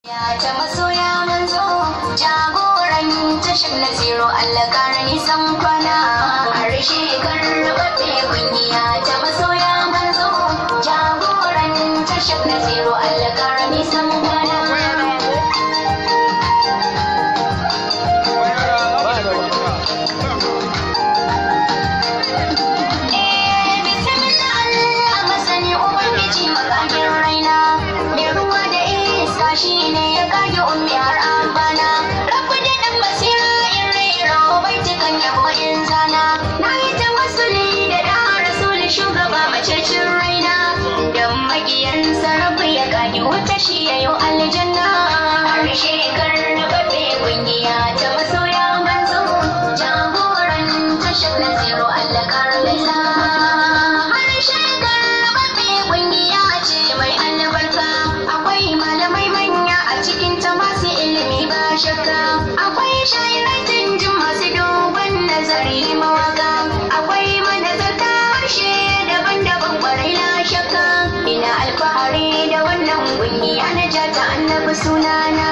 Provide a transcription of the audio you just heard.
Ya ta masoya manzo jagoran tashar Naziru Allah kara nisan kwana harshe karɓaɓɓe kungiya ta masoya manzo jagoran tashar Naziru Allah kara nisan kwana. Shi ne ya kage ummi har abana rabu da dan basira in rero baitukan yabo in zana na yi tawassuli da da rasul shugaba macecin raina dan magiyansa rabu ya kage wuta shi yayo aljanna harshe karɓaɓɓe kungiya ta masoya manzo jagoran tashar Naziru Allah karɓa harshe karɓaɓɓe kungiya ce mai albarka akwai malamai cikin ta masu ilimi ba shakka akwai sha'irai tunjin masu dogon nazari mawaka akwai manazarta harshe daban-daban kwarai na shakka ina alfahari da wannan kungiya na jata annabi sunana